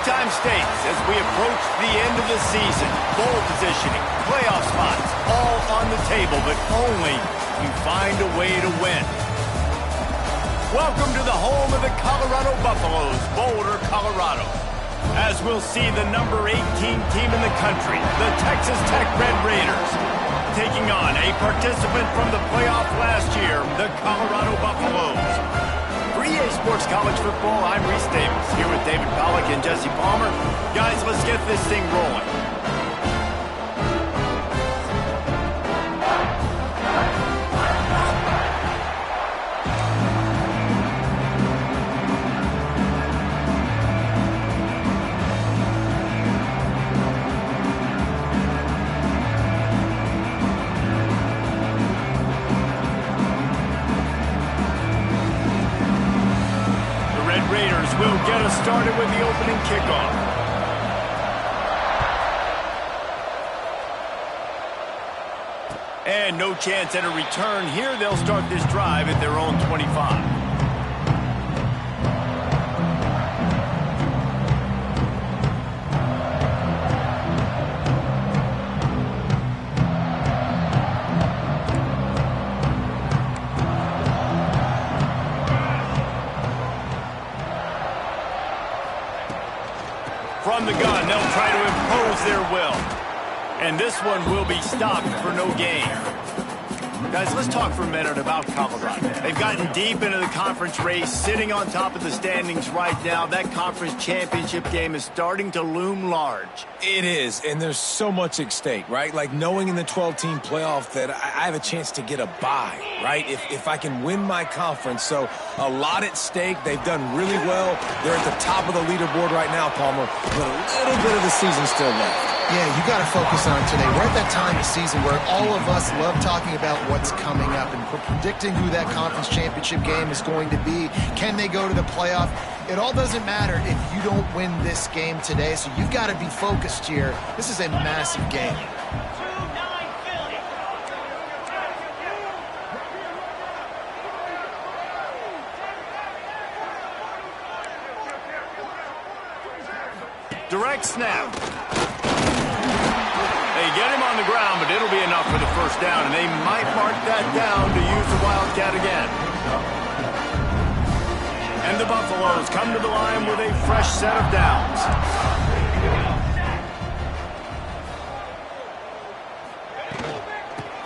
Big-time stakes as we approach the end of the season. Bowl positioning, playoff spots, all on the table, but only if you find a way to win. Welcome to the home of the Colorado Buffaloes, Boulder, Colorado. As we'll see the number 18 team in the country, the Texas Tech Red Raiders, taking on a participant from the playoff last year, the Colorado Buffaloes. For EA Sports College Football, I'm Reese Davis, here with David Pollack and Jesse Palmer. Guys, let's get this thing rolling. Will get us started with the opening kickoff. And no chance at a return here. They'll start this drive at their own 25. From the gun, they'll try to impose their will. And this one will be stopped for no gain. Guys, let's talk for a minute about Colorado. They've gotten deep into the conference race, sitting on top of the standings right now. That conference championship game is starting to loom large. It is, and there's so much at stake, right? Like knowing in the 12-team playoff that I have a chance to get a bye, right? If I can win my conference. So a lot at stake. They've done really well. They're at the top of the leaderboard right now, Palmer, but a little bit of the season still left. Yeah, you got to focus on today. We're at that time of season where all of us love talking about what's coming up and predicting who that conference championship game is going to be. Can they go to the playoff? It all doesn't matter if you don't win this game today, so you've got to be focused here. This is a massive game. Direct snap. They get him on the ground, but it'll be enough for the first down, and they might mark that down to use the Wildcat again. And the Buffaloes come to the line with a fresh set of downs.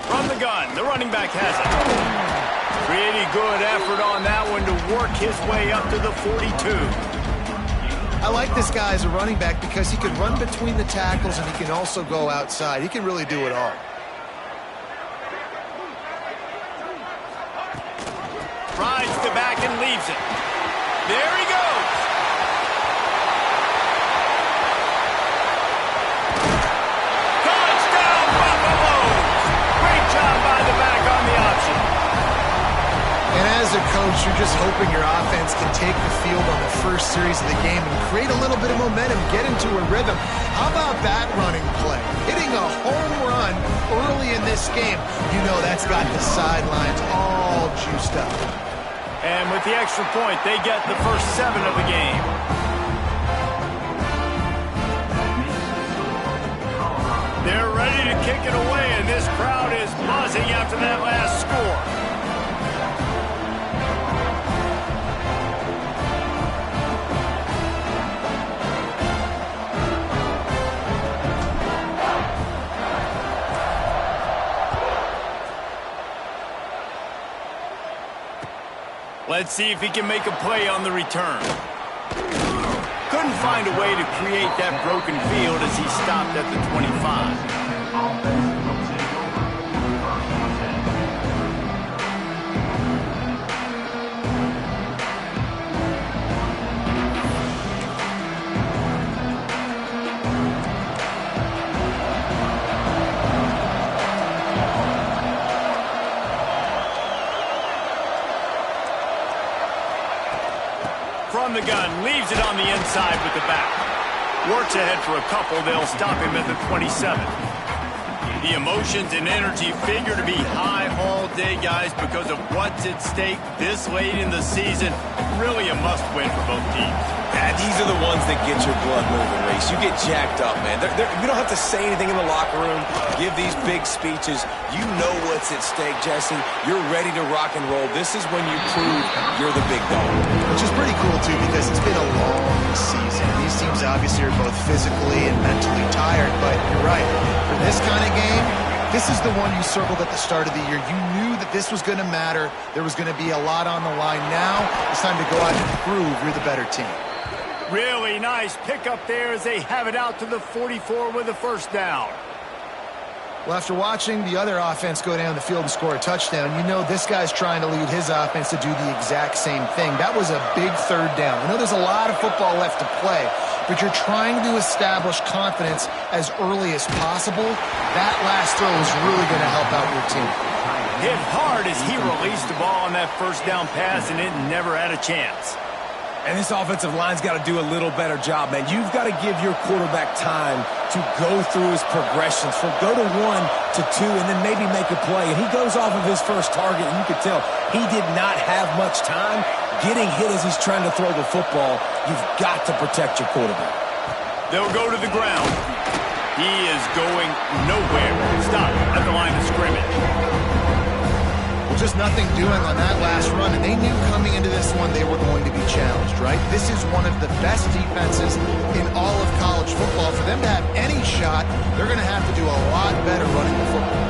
From the gun, the running back has it. Pretty good effort on that one to work his way up to the 42. I like this guy as a running back because he can run between the tackles and he can also go outside. He can really do it all. Rides the back and leaves it. There he goes. Touchdown, Buffaloes! Great job by the back on the option. And as a coach, you're just hoping your offense can take the field on the first series of the game and create a little bit of momentum, get into a rhythm. How about that running play? Hitting a home run early in this game. You know that's got the sidelines all juiced up. And with the extra point, they get the first 7 of the game. They're ready to kick it away, and this crowd is buzzing after that last score. Let's see if he can make a play on the return. Couldn't find a way to create that broken field as he stopped at the 25. From the gun, leaves it on the inside with the back. Works ahead for a couple, they'll stop him at the 27. The emotions and energy figure to be high all day, guys, because of what's at stake this late in the season. really a must-win for both teams. Yeah, these are the ones that get your blood moving, Reese. You get jacked up, man. You don't have to say anything in the locker room, give these big speeches. You know what's at stake, Jesse. You're ready to rock and roll. This is when you prove you're the big dog. Which is pretty cool, too, because it's been a long season. These teams obviously are both physically and mentally tired, but you're right. For this kind of game, this is the one you circled at the start of the year. You knew that this was going to matter. There was going to be a lot on the line. Now it's time to go out and prove you're the better team. Really nice pickup there as they have it out to the 44 with a first down. Well, after watching the other offense go down the field and score a touchdown, you know this guy's trying to lead his offense to do the exact same thing. That was a big third down. I know there's a lot of football left to play, but you're trying to establish confidence as early as possible. That last throw is really going to help out your team. Hit hard as he released the ball on that first down pass, and it never had a chance. And this offensive line's got to do a little better job, man. You've got to give your quarterback time to go through his progressions, from go to 1 to 2, and then maybe make a play. And he goes off of his first target, and you can tell he did not have much time getting hit as he's trying to throw the football. You've got to protect your quarterback. They'll go to the ground. He is going nowhere. Stop at the line of scrimmage. Just nothing doing on that last run, and they knew coming into this one they were going to be challenged, right? This is one of the best defenses in all of college football. For them to have any shot, they're going to have to do a lot better running the football.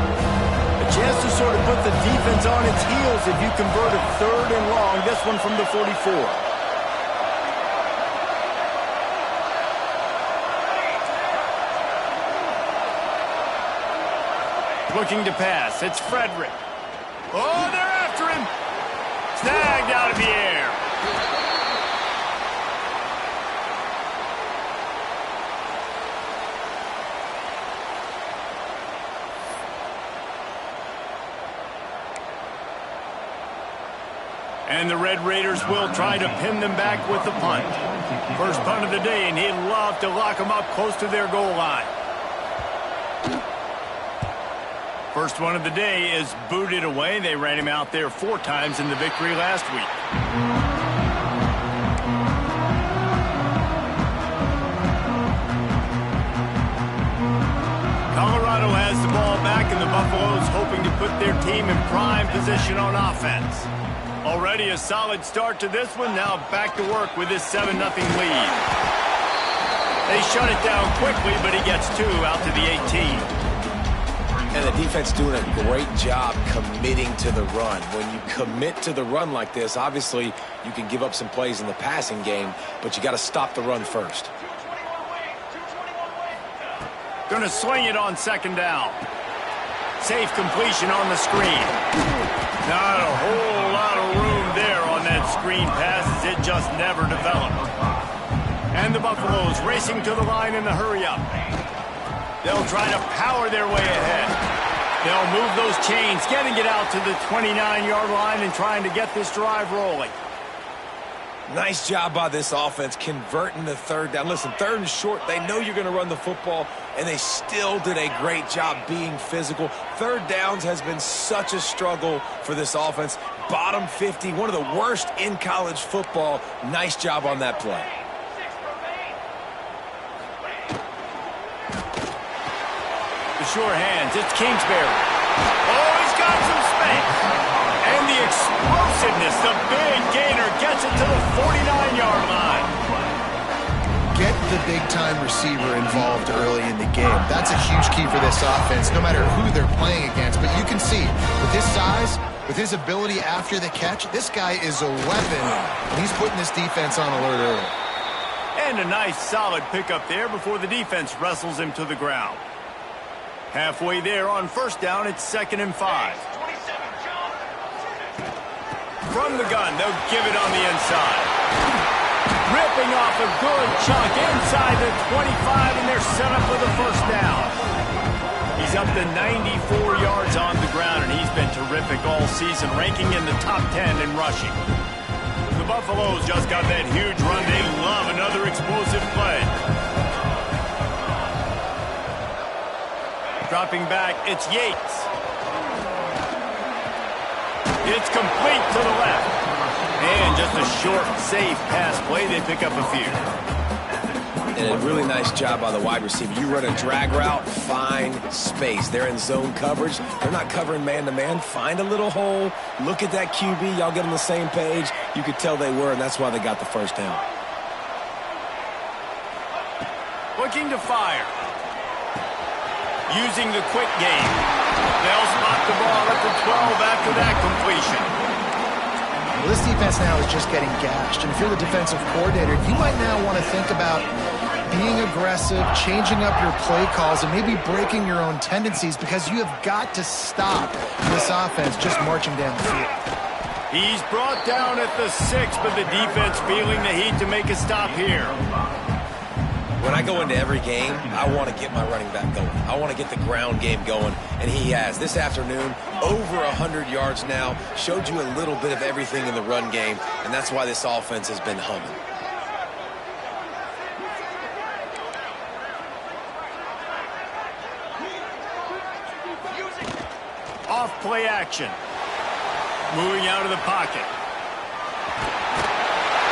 A chance to sort of put the defense on its heels if you convert a third and long, this one from the 44. Looking to pass, it's Frederick. Oh, they're after him. Snagged out of the air. And the Red Raiders will try to pin them back with the punt. First punt of the day, and he'd love to lock them up close to their goal line. First one of the day is booted away. They ran him out there 4 times in the victory last week. Colorado has the ball back, and the Buffaloes hoping to put their team in prime position on offense. Already a solid start to this one. Now back to work with this 7-0 lead. They shut it down quickly, but he gets 2 out to the 18. And the defense doing a great job committing to the run. When you commit to the run like this, obviously you can give up some plays in the passing game, but you got to stop the run first. Going to swing it on second down. Safe completion on the screen. Not a whole lot of room there on that screen pass as it just never developed. And the Buffaloes racing to the line in the hurry-up. They'll try to power their way ahead. They'll move those chains, getting it out to the 29-yard line and trying to get this drive rolling. Nice job by this offense converting the third down. Listen, third and short, they know you're going to run the football, and they still did a great job being physical. Third downs has been such a struggle for this offense. Bottom 50, one of the worst in college football. Nice job on that play. Sure hands, it's Kingsbury. Oh, he's got some space. And the explosiveness, the big gainer gets it to the 49-yard line. Get the big-time receiver involved early in the game. That's a huge key for this offense, no matter who they're playing against. But you can see, with his size, with his ability after the catch, this guy is a weapon. And he's putting this defense on alert early. And a nice, solid pickup there before the defense wrestles him to the ground. Halfway there on first down, it's 2nd and 5. From the gun, they'll give it on the inside. Ripping off a good chunk inside the 25, and they're set up for the first down. He's up to 94 yards on the ground, and he's been terrific all season, ranking in the top 10 in rushing. The Buffaloes just got that huge run. They love another explosive play. Dropping back, it's Yates. It's complete to the left. And just a short, safe pass play, they pick up a few. And a really nice job by the wide receiver. You run a drag route, find space. They're in zone coverage. They're not covering man-to-man. Find a little hole. Look at that QB. Y'all get on the same page. You could tell they were, and that's why they got the first down. Looking to fire. Using the quick game. They'll spot the ball at the 12 after that completion. Well, this defense now is just getting gashed. And if you're the defensive coordinator, you might now want to think about being aggressive, changing up your play calls, and maybe breaking your own tendencies, because you have got to stop this offense just marching down the field. He's brought down at the 6, but the defense feeling the heat to make a stop here. When I go into every game, I want to get my running back going. I want to get the ground game going, and he has. This afternoon, over 100 yards now, showed you a little bit of everything in the run game, and that's why this offense has been humming. Off play action. Moving out of the pocket.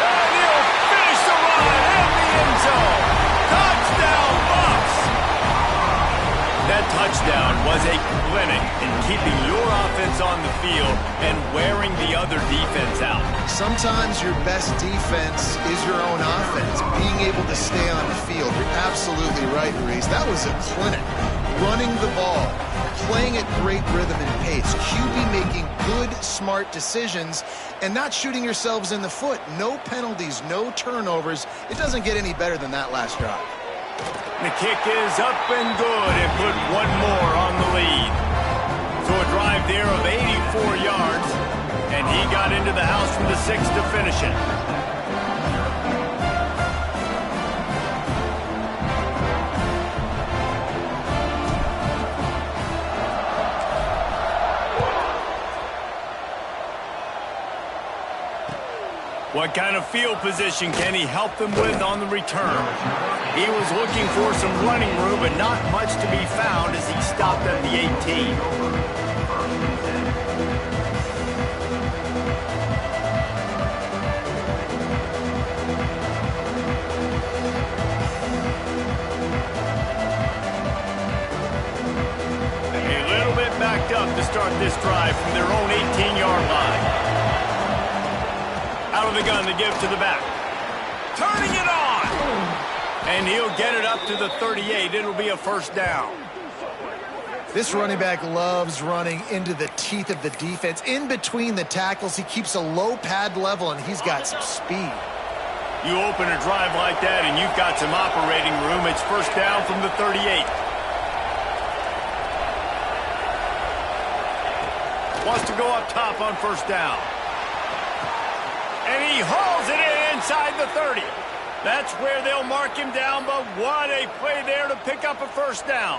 And he'll finish the run in the end zone. Touchdown, Bucs! That touchdown was a clinic in keeping your offense on the field and wearing the other defense out. Sometimes your best defense is your own offense, being able to stay on the field. You're absolutely right, Reese. That was a clinic. Running the ball, playing at great rhythm and pace, QB making good, smart decisions, and not shooting yourselves in the foot. No penalties, no turnovers. It doesn't get any better than that last drive. The kick is up and good, and put one more on the lead. So a drive there of 84 yards, and he got into the house from the 6 to finish it. What kind of field position can he help them with on the return? He was looking for some running room, but not much to be found as he stopped at the 18. A little bit backed up to start this drive from their own 18-yard line. Out of the gun to give to the back. Turning it on! And he'll get it up to the 38. It'll be a first down. This running back loves running into the teeth of the defense. In between the tackles, he keeps a low pad level, and he's got some speed. You open a drive like that, and you've got some operating room. It's first down from the 38. Wants to go up top on first down. And he hauls it in inside the 30. That's where they'll mark him down, but what a play there to pick up a first down.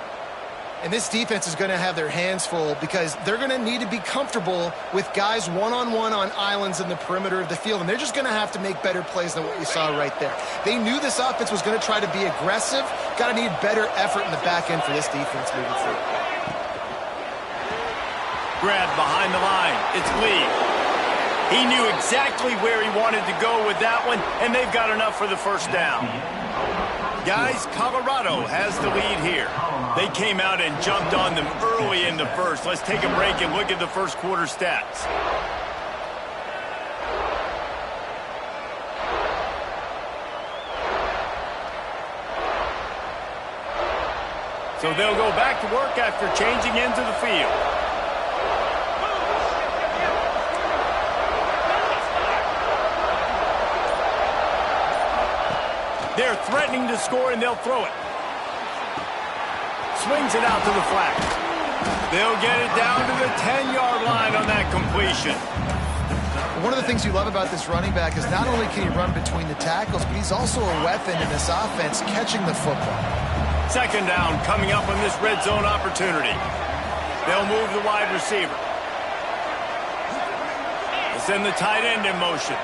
And this defense is going to have their hands full because they're going to need to be comfortable with guys one-on-one on islands in the perimeter of the field, and they're just going to have to make better plays than what we saw right there. They knew this offense was going to try to be aggressive. Got to need better effort in the back end for this defense moving forward. Grab behind the line. It's Lee. He knew exactly where he wanted to go with that one, and they've got enough for the first down. Guys, Colorado has the lead here. They came out and jumped on them early in the first. Let's take a break and look at the first quarter stats. So they'll go back to work after changing into the field. They're threatening to score, and they'll throw it. Swings it out to the flat. They'll get it down to the 10-yard line on that completion. One of the things you love about this running back is not only can he run between the tackles, but he's also a weapon in this offense catching the football. Second down coming up on this red zone opportunity. They'll move the wide receiver. They'll send the tight end in motion.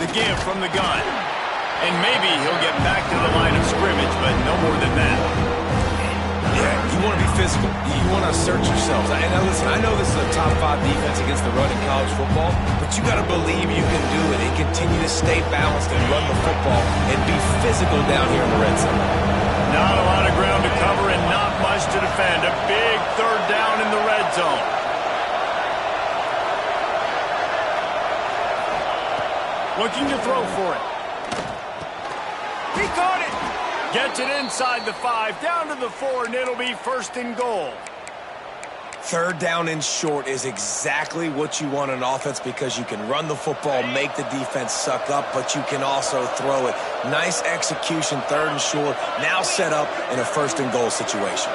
The give from the gun. And maybe he'll get back to the line of scrimmage, but no more than that. Yeah, you want to be physical. You want to assert yourselves. And listen, I know this is a top 5 defense against the run in college football, but you got to believe you can do it and continue to stay balanced and run the football and be physical down here in the red zone. Not a lot of ground to cover and not much to defend. A big third down in the red zone. Looking to throw for it. He caught it. Gets it inside the 5, down to the 4, and it'll be 1st and goal. Third down and short is exactly what you want on offense because you can run the football, make the defense suck up, but you can also throw it. Nice execution, 3rd and short, now set up in a 1st and goal situation.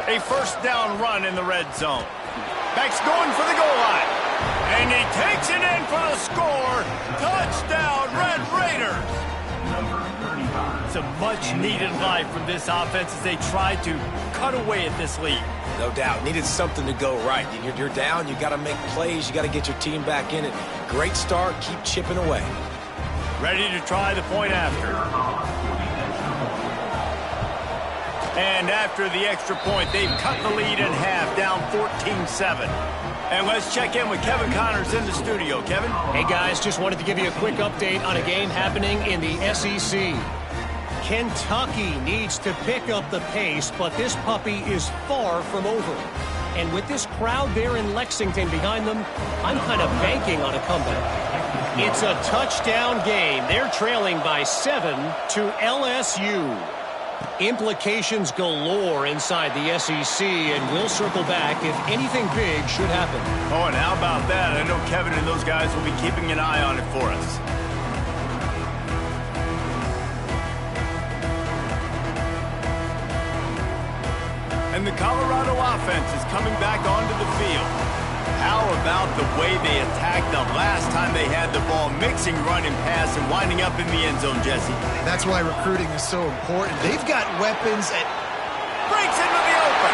A 1st down run in the red zone. Beck's going for the goal line. And he takes it in for the score. Touchdown, Red Raiders. It's a much-needed life from this offense as they try to cut away at this lead. No doubt. Needed something to go right. You're down. You got to make plays. You got to get your team back in it. Great start. Keep chipping away. Ready to try the point after. And after the extra point, they've cut the lead in half, down 14-7. And let's check in with Kevin Connors in the studio. Kevin? Hey, guys, just wanted to give you a quick update on a game happening in the SEC. Kentucky needs to pick up the pace, but this puppy is far from over. And with this crowd there in Lexington behind them, I'm kind of banking on a comeback. It's a touchdown game. They're trailing by 7 to LSU. Implications galore inside the SEC, and we'll circle back if anything big should happen. Oh, and how about that? I know Kevin and those guys will be keeping an eye on it for us. And the Colorado offense is coming back onto the field. How about the way they attacked the last time they had the ball, mixing run and pass and winding up in the end zone, Jesse? That's why recruiting is so important. They've got weapons at... Breaks into the open.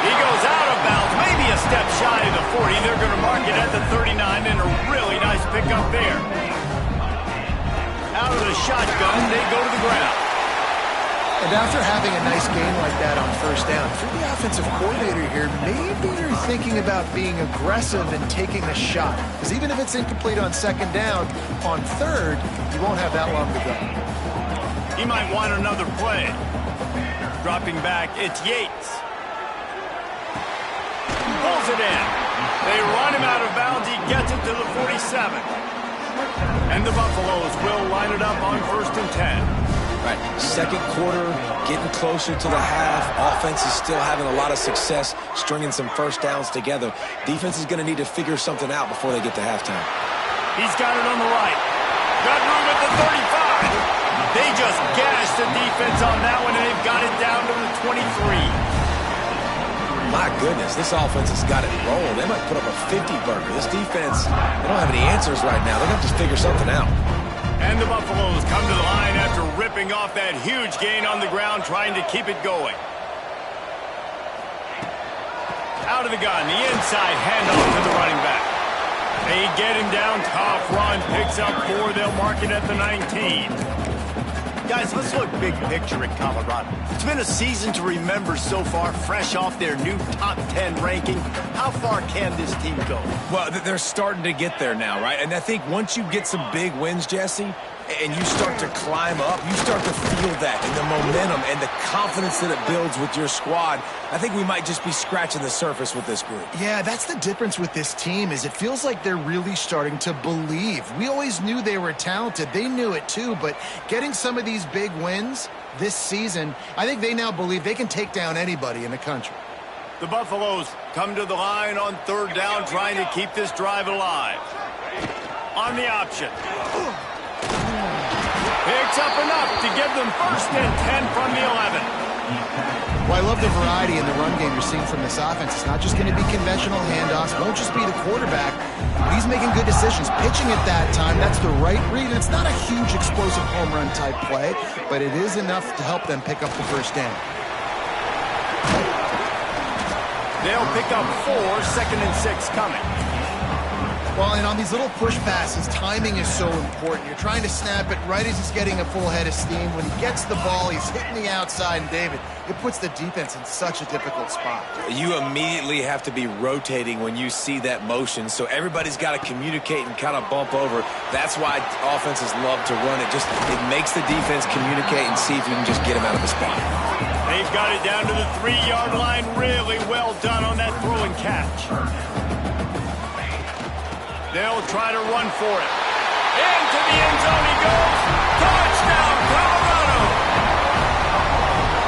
He goes out of bounds, maybe a step shy of the 40. They're going to mark it at the 39, and a really nice pickup there. Out of the shotgun, they go to the ground. And after having a nice game like that on 1st down, if you're the offensive coordinator here, maybe you're thinking about being aggressive and taking a shot. Because even if it's incomplete on 2nd down, on 3rd, you won't have that long to go. He might want another play. Dropping back, it's Yates. Pulls it in. They run him out of bounds. He gets it to the 47. And the Buffaloes will line it up on 1st and 10. Right, 2nd quarter, getting closer to the half. Offense is still having a lot of success stringing some 1st downs together. Defense is going to need to figure something out before they get to halftime. He's got it on the right. Got room at the 35. They just gashed the defense on that one, and they've got it down to the 23. My goodness, this offense has got it rolled. They might put up a 50-burger. This defense, they don't have any answers right now. They're going to have to figure something out. And the Buffaloes come to the line after ripping off that huge gain on the ground, trying to keep it going. Out of the gun, the inside handoff to the running back. They get him down, tough run, picks up 4, they'll mark it at the 19. Guys, let's look big picture at Colorado. It's been a season to remember so far, fresh off their new top 10 ranking. How far can this team go? Well, they're starting to get there now, right? And I think once you get some big wins, Jesse, and you start to climb up, you start to feel that and the momentum and the confidence that it builds with your squad. I think we might just be scratching the surface with this group. Yeah, that's the difference with this team is it feels like they're really starting to believe. We always knew they were talented. They knew it too, but getting some of these big wins this season, I think they now believe they can take down anybody in the country. The Buffaloes come to the line on 3rd down, trying to keep this drive alive. On the option. Picks up enough to give them 1st and 10 from the 11. Well, I love the variety in the run game you're seeing from this offense. It's not just going to be conventional handoffs. It won't just be the quarterback. He's making good decisions. Pitching at that time, that's the right read. It's not a huge explosive home run type play, but it is enough to help them pick up the 1st down. They'll pick up 4, 2nd and 6 coming. Well, and on these little push passes, timing is so important. You're trying to snap it right as he's getting a full head of steam. When he gets the ball, he's hitting the outside, and David, it puts the defense in such a difficult spot. You immediately have to be rotating when you see that motion, so everybody's got to communicate and kind of bump over. That's why offenses love to run it. It makes the defense communicate and see if you can just get him out of the spot. They've got it down to the 3-yard line. Really well done on that throw and catch. They'll try to run for it. Into the end zone he goes. Touchdown, Colorado!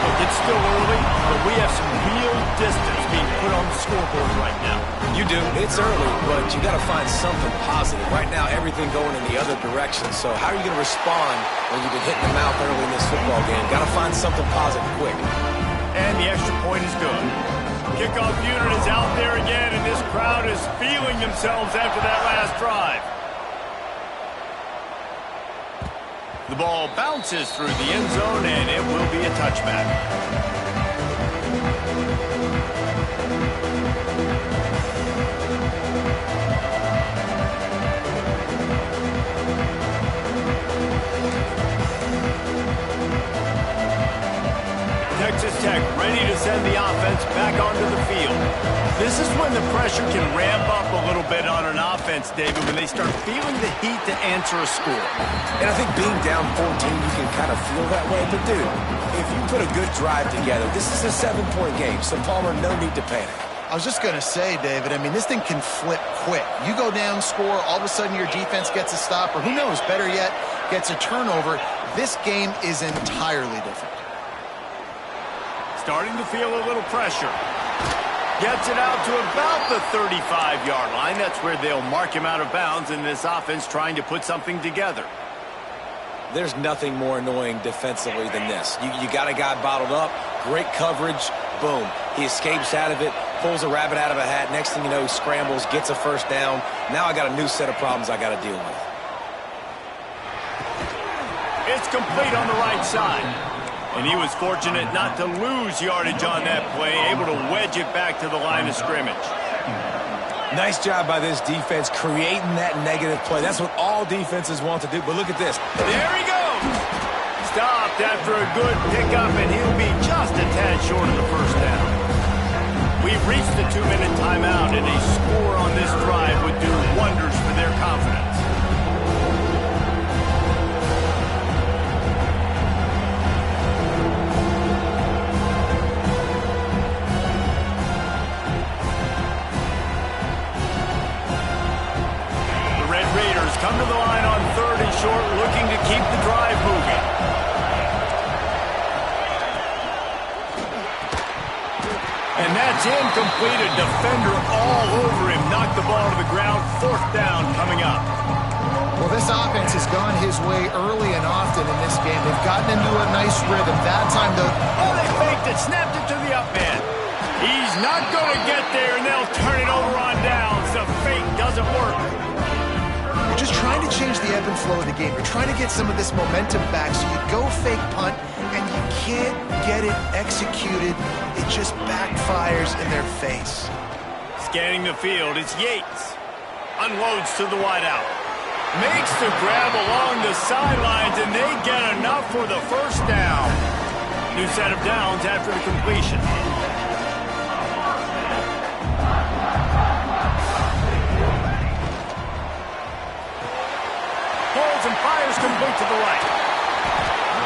Look, it's still early, but we have some real distance being put on the scoreboard right now. You do. It's early, but you got to find something positive. Right now, everything going in the other direction. So how are you going to respond when you've been hitting the mouth early in this football game? Got to find something positive quick. And the extra point is good. Kickoff unit is out there again, and this crowd is feeling themselves after that last drive. The ball bounces through the end zone, and it will be a touchback. Texas Tech ready to send the offense back onto the field. This is when the pressure can ramp up a little bit on an offense, David, when they start feeling the heat to answer a score. And I think being down 14, you can kind of feel that way. But, dude, if you put a good drive together, this is a 7-point game. So, Palmer, no need to panic. I was just going to say, David, I mean, this thing can flip quick. You go down, score, all of a sudden your defense gets a stop, or who knows, better yet, gets a turnover. This game is entirely different. Starting to feel a little pressure. Gets it out to about the 35-yard line. That's where they'll mark him out of bounds in this offense trying to put something together. There's nothing more annoying defensively than this. You got a guy bottled up, great coverage, boom. He escapes out of it, pulls a rabbit out of a hat. Next thing you know, he scrambles, gets a first down. Now I got a new set of problems I got to deal with. It's complete on the right side. And he was fortunate not to lose yardage on that play, able to wedge it back to the line of scrimmage. Nice job by this defense creating that negative play. That's what all defenses want to do. But look at this. There he goes. Stopped after a good pickup, and he'll be just a tad short of the first down. We've reached the 2-minute timeout, and a score on this drive would do wonders for their confidence. Come to the line on 3rd and short, looking to keep the drive moving. And that's incomplete. A defender all over him. Knocked the ball to the ground. 4th down coming up. Well, this offense has gone his way early and often in this game. They've gotten into a nice rhythm. That time, though... Oh, they faked it. Snapped it to the up man. He's not going to get there, and they'll turn it over on downs. The fake doesn't work. You're just trying to change the ebb and flow of the game. You're trying to get some of this momentum back, so you go fake punt, and you can't get it executed. It just backfires in their face. Scanning the field, it's Yates. Unloads to the wideout. Makes the grab along the sidelines, and they get enough for the first down. New set of downs after the completion. And fires complete to the right.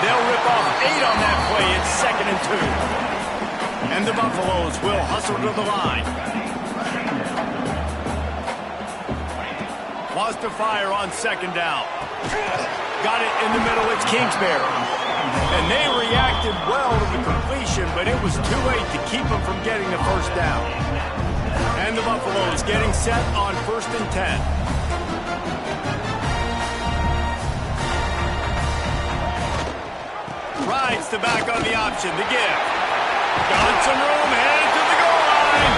They'll rip off 8 on that play. It's 2nd and 2. And the Buffaloes will hustle to the line. Lost to fire on 2nd down. Got it in the middle. It's Kingsbury. And they reacted well to the completion, but it was too late to keep them from getting the first down. And the Buffaloes getting set on 1st and 10. Rides to back on the option. The give. Got some room. Headed to the goal line.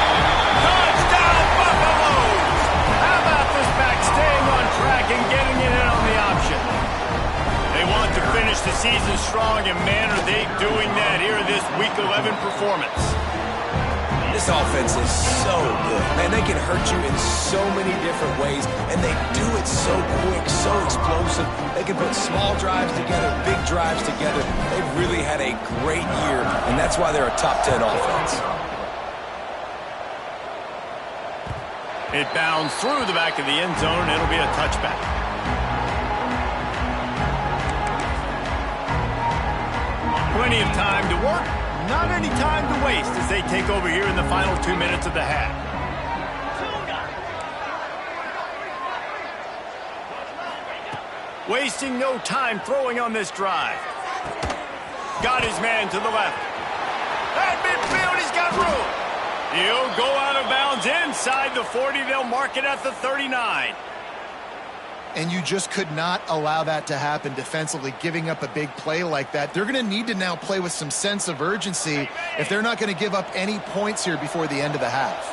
Touchdown, Buffaloes! How about this back staying on track and getting it in on the option? They want to finish the season strong, and man, are they doing that here in this Week 11 performance. This offense is so good. Man, they can hurt you in so many different ways, and they do it so quick, so explosive. They can put small drives together, big drives together. They've really had a great year, and that's why they're a top 10 offense. It bounds through the back of the end zone. It'll be a touchback. Plenty of time to work. Not any time to waste as they take over here in the final 2 minutes of the half. Wasting no time throwing on this drive. Got his man to the left. At midfield, he's got room. He'll go out of bounds inside the 40. They'll mark it at the 39. And you just could not allow that to happen defensively, giving up a big play like that. They're going to need to now play with some sense of urgency if they're not going to give up any points here before the end of the half.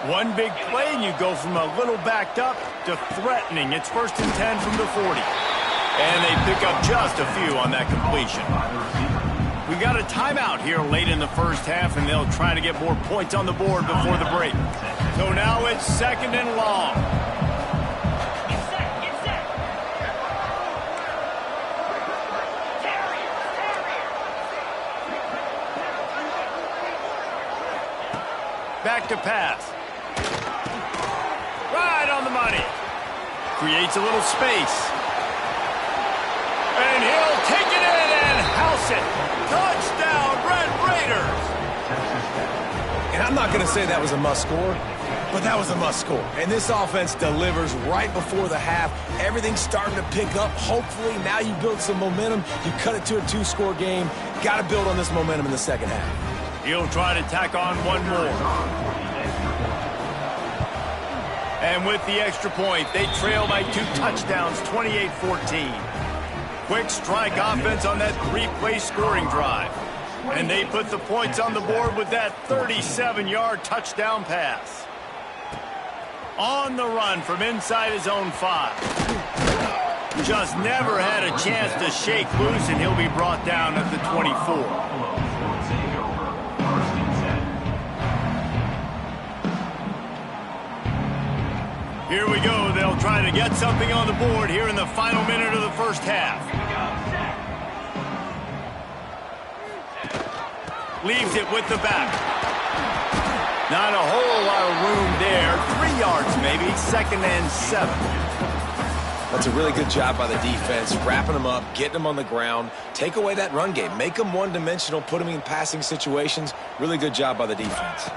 One big play, and you go from a little backed up to threatening. It's 1st and 10 from the 40. And they pick up just a few on that completion. We got a timeout here late in the first half, and they'll try to get more points on the board before the break. So now it's 2nd and long. Back to pass. Right on the money. Creates a little space. And he'll take it in and house it. Touchdown, Red Raiders. And I'm not going to say that was a must score, but that was a must score. And this offense delivers right before the half. Everything's starting to pick up. Hopefully now you build some momentum. You cut it to a 2-score game. Got to build on this momentum in the second half. He'll try to tack on one more. And with the extra point, they trail by 2 touchdowns, 28-14. Quick strike offense on that 3-play scoring drive. And they put the points on the board with that 37-yard touchdown pass. On the run from inside his own 5. Just never had a chance to shake loose, and he'll be brought down at the 24. Here we go. They'll try to get something on the board here in the final minute of the first half. Leaves it with the back. Not a whole lot of room there. 3 yards maybe. 2nd and 7. That's a really good job by the defense, wrapping them up, getting them on the ground. Take away that run game. Make them one-dimensional, put them in passing situations. Really good job by the defense.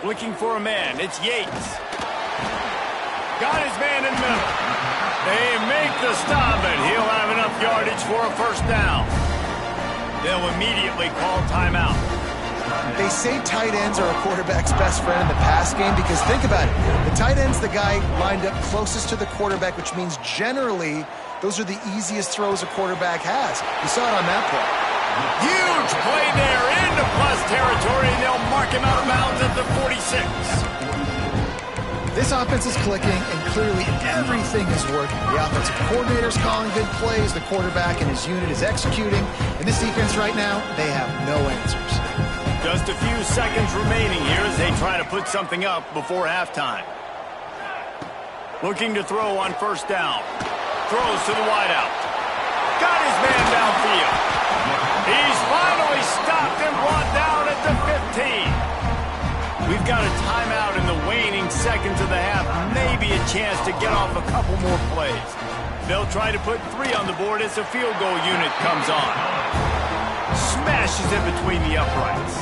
Looking for a man. It's Yates. Got his man in the middle. They make the stop, and he'll have enough yardage for a 1st down. They'll immediately call timeout. They say tight ends are a quarterback's best friend in the pass game because think about it. The tight end's the guy lined up closest to the quarterback, which means generally those are the easiest throws a quarterback has. You saw it on that play. Huge play there into plus territory, and they'll mark him out of bounds at the 46. This offense is clicking, and clearly everything is working. The offensive coordinator's calling good plays, the quarterback and his unit is executing, and this defense right now, they have no answers. Just a few seconds remaining here as they try to put something up before halftime. Looking to throw on 1st down. Throws to the wideout. Got his man downfield. He's finally stopped and brought down at the 15. We've got a timeout in the waning seconds of the half. Maybe a chance to get off a couple more plays. They'll try to put 3 on the board as the field goal unit comes on. Smashes it between the uprights.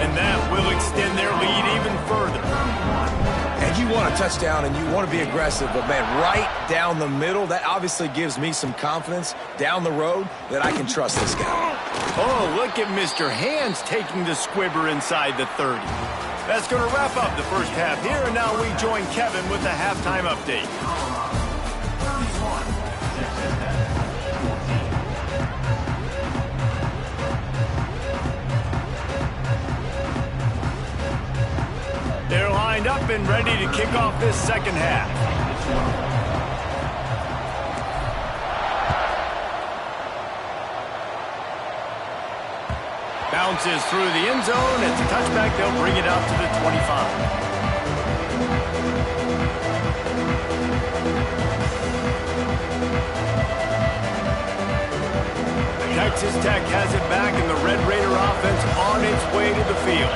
And that will extend their lead even further. And you want a touchdown and you want to be aggressive, but man, right down the middle, that obviously gives me some confidence down the road that I can trust this guy. Oh, look at Mr. Hands taking the squibber inside the 30. That's going to wrap up the first half here, and now we join Kevin with the halftime update. They're lined up and ready to kick off this second half. bounces through the end zone. It's a touchback. They'll bring it out to the 25. Texas Tech has it back, and the Red Raider offense on its way to the field.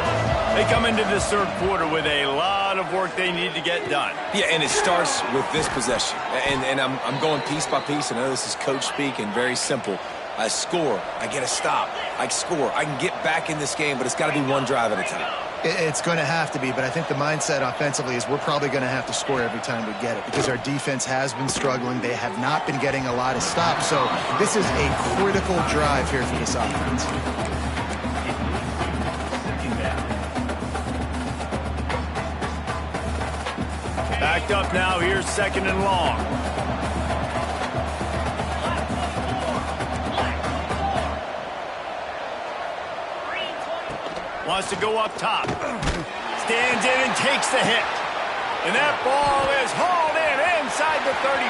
They come into this third quarter with a lot of work they need to get done. Yeah, and it starts with this possession. And I'm going piece by piece. I know this is coach speak and very simple. I score. I get a stop. I score. I can get back in this game, but it's got to be one drive at a time. It's going to have to be, but I think the mindset offensively is we're probably going to have to score every time we get it because our defense has been struggling. They have not been getting a lot of stops, so this is a critical drive here for this offense. Backed up now. Here's second and long. Wants to go up top. Stands in and takes the hit. And that ball is hauled in inside the 35.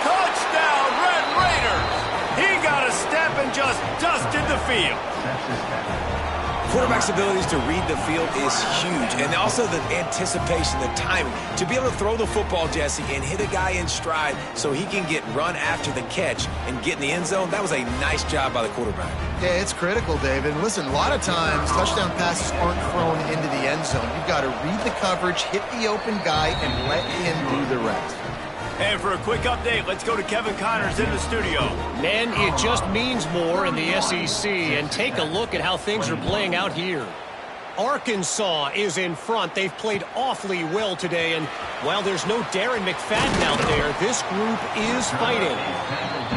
Touchdown, Red Raiders. He got a step and just dusted the field. Quarterback's abilities to read the field is huge, and also the anticipation, the timing. To be able to throw the football, Jesse, and hit a guy in stride so he can get run after the catch and get in the end zone, that was a nice job by the quarterback. Yeah, it's critical, David. Listen, a lot of times touchdown passes aren't thrown into the end zone. You've got to read the coverage, hit the open guy, and let him do the rest. And for a quick update, let's go to Kevin Connors in the studio. Man, it just means more in the SEC, and take a look at how things are playing out here. Arkansas is in front. They've played awfully well today, and while there's no Darren McFadden out there, this group is fighting.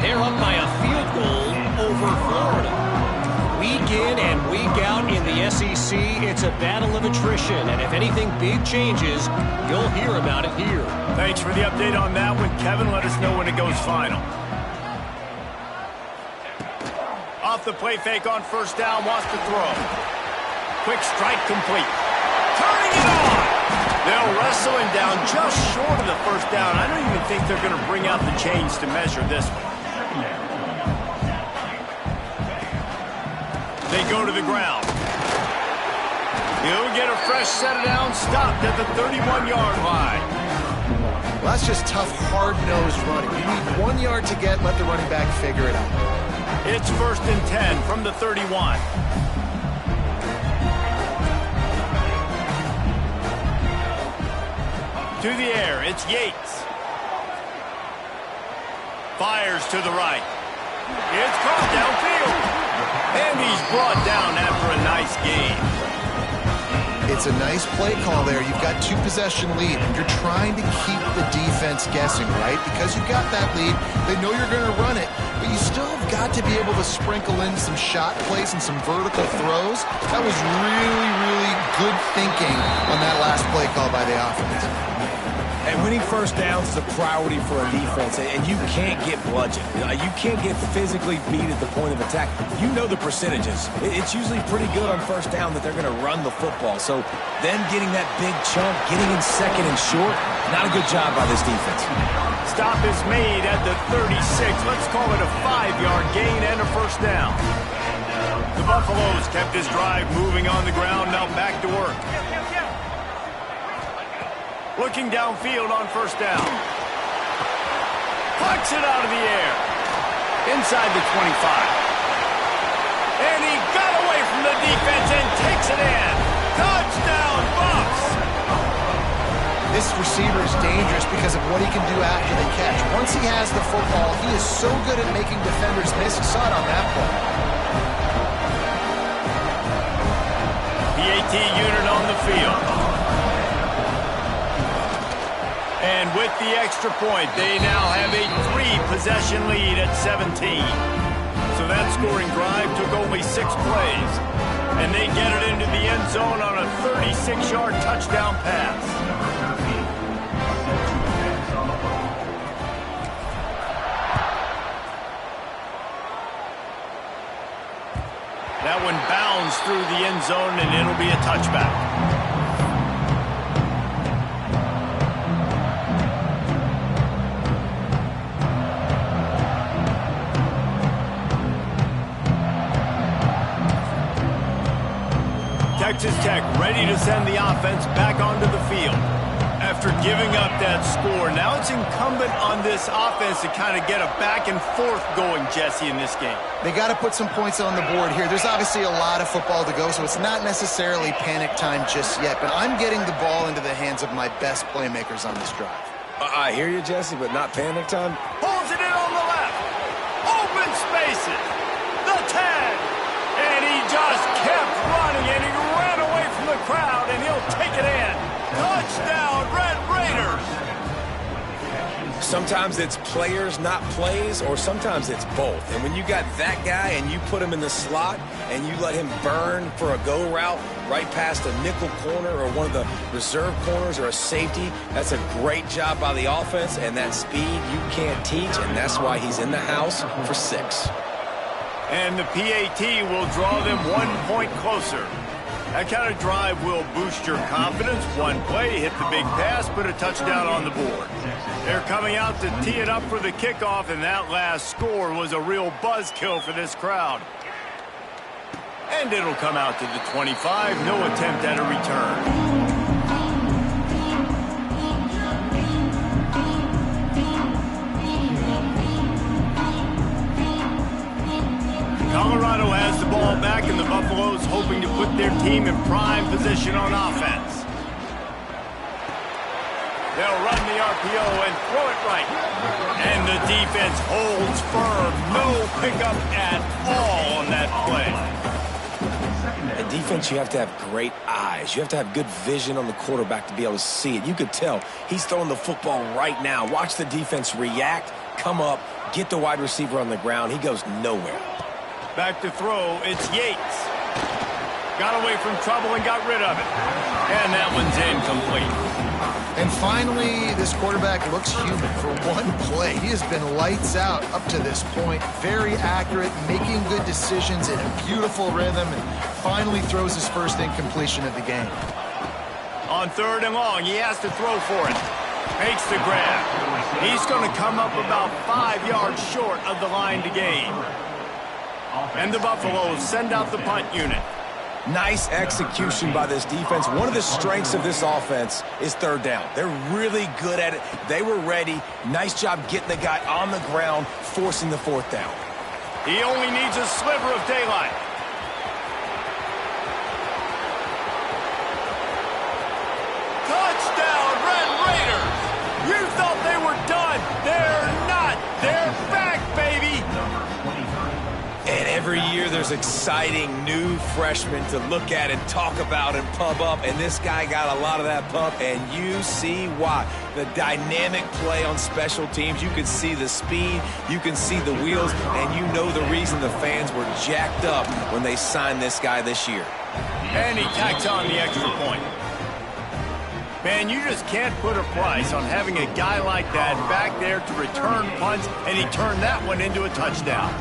They're up by a field goal over Florida. Week in and week out in the SEC, it's a battle of attrition, and if anything big changes, you'll hear about it here. Thanks for the update on that one, Kevin. Let us know when it goes final. Off the play fake on first down, wants to throw. Quick strike complete. Turning it on! They'll wrestle him down just short of the first down. I don't even think they're going to bring out the chains to measure this one. They go to the ground. He'll get a fresh set down, stopped at the 31-yard line. Well, that's just tough, hard-nosed running. You need 1 yard to get, let the running back figure it out. It's first and 10 from the 31. To the air, it's Yates. Fires to the right. It's caught downfield. And he's brought down after a nice game. It's a nice play call there. You've got 2-possession lead, and you're trying to keep the defense guessing, right? Because you've got that lead, they know you're going to run it, but you still have got to be able to sprinkle in some shot plays and some vertical throws. That was really, really good thinking on that last play call by the offense. And winning first downs is a priority for a defense, and you can't get bludgeoned. You can't get physically beat at the point of attack. You know the percentages. It's usually pretty good on first down that they're going to run the football. So then getting that big chunk, getting in second and short, not a good job by this defense. Stop is made at the 36. Let's call it a 5-yard gain and a first down. The Buffaloes kept this drive moving on the ground, now back to work. Looking downfield on first down. Pucks it out of the air. Inside the 25. And he got away from the defense and takes it in. Touchdown, Buffs! This receiver is dangerous because of what he can do after the catch. Once he has the football, he is so good at making defenders miss. You saw it on that play. The AT unit on the field. And with the extra point, they now have a 3-possession lead at 17. So that scoring drive took only 6 plays. And they get it into the end zone on a 36-yard touchdown pass. That one bounds through the end zone, and it'll be a touchback. Texas Tech ready to send the offense back onto the field. After giving up that score, now it's incumbent on this offense to kind of get a back and forth going, Jesse, in this game. They got to put some points on the board here. There's obviously a lot of football to go, so it's not necessarily panic time just yet, but I'm getting the ball into the hands of my best playmakers on this drive. I hear you, Jesse, but not panic time. Pulls it in on the left. Open spaces. The 10. And he just kept running, and he ran away from the crowd, and he'll take it in. Touchdown, Red Raiders. Sometimes it's players, not plays, or sometimes it's both. And when you got that guy and you put him in the slot and you let him burn for a go route right past a nickel corner or one of the reserve corners or a safety, that's a great job by the offense, and that speed you can't teach, and that's why he's in the house for 6. And the PAT will draw them 1 point closer. That kind of drive will boost your confidence. One play, hit the big pass, put a touchdown on the board. They're coming out to tee it up for the kickoff, and that last score was a real buzzkill for this crowd. And it'll come out to the 25. No attempt at a return. Colorado has the ball back, and the Buffaloes hoping to put their team in prime position on offense. They'll run the RPO and throw it right. And the defense holds firm. No pickup at all on that play. In defense, you have to have great eyes. You have to have good vision on the quarterback to be able to see it. You could tell he's throwing the football right now. Watch the defense react, come up, get the wide receiver on the ground. He goes nowhere. Back to throw, it's Yates. Got away from trouble and got rid of it. And that one's incomplete. And finally, this quarterback looks human for one play. He has been lights out up to this point. Very accurate, making good decisions in a beautiful rhythm, and finally throws his first incompletion of the game. On 3rd and long, he has to throw for it. Makes the grab. He's going to come up about 5 yards short of the line to gain. And the Buffaloes send out the punt unit. Nice execution by this defense. One of the strengths of this offense is 3rd down. They're really good at it. They were ready. Nice job getting the guy on the ground, forcing the 4th down. He only needs a sliver of daylight. Touchdown, Red Raiders! You thought they were done. They're not. They're back, baby. And every year there's exciting new freshmen to look at and talk about and pump up. And this guy got a lot of that pump, and you see why. The dynamic play on special teams. You can see the speed. You can see the wheels. And you know the reason the fans were jacked up when they signed this guy this year. And he tacks on the extra point. Man, you just can't put a price on having a guy like that back there to return punts, and he turned that one into a touchdown.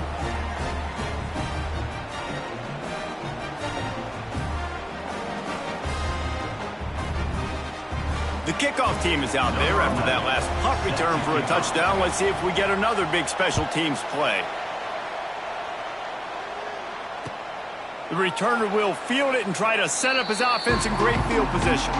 The kickoff team is out there after that last punt return for a touchdown. Let's see if we get another big special teams play. The returner will field it and try to set up his offense in great field position.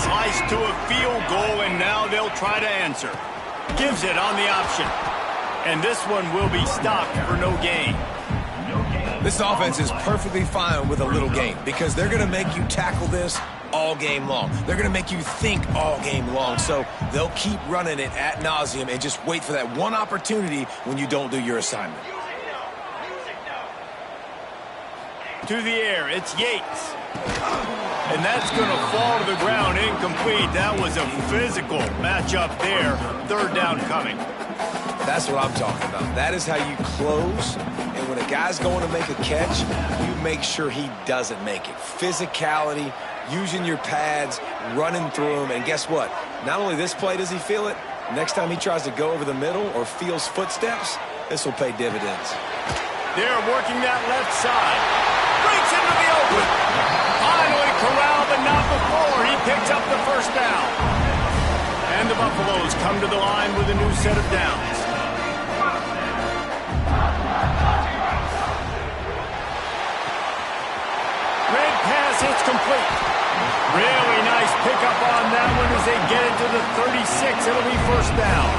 Sliced to a field goal, and now they'll try to answer. Gives it on the option. And this one will be stopped for no gain. This offense is perfectly fine with a little gain because they're going to make you tackle this all game long. They're going to make you think all game long. So they'll keep running it ad nauseum and just wait for that one opportunity when you don't do your assignment. To the air, it's Yates. And that's going to fall to the ground incomplete. That was a physical matchup there. 3rd down coming. That's what I'm talking about. That is how you close. And when a guy's going to make a catch, you make sure he doesn't make it. Physicality, using your pads, running through them. And guess what? Not only this play does he feel it, next time he tries to go over the middle or feels footsteps, this will pay dividends. They're working that left side. Breaks into the open. Finally corralled, but not before. He picks up the first down. And the Buffaloes come to the line with a new set of downs. Red pass hits complete. Really nice pickup on that one as they get it to the 36. It'll be first down.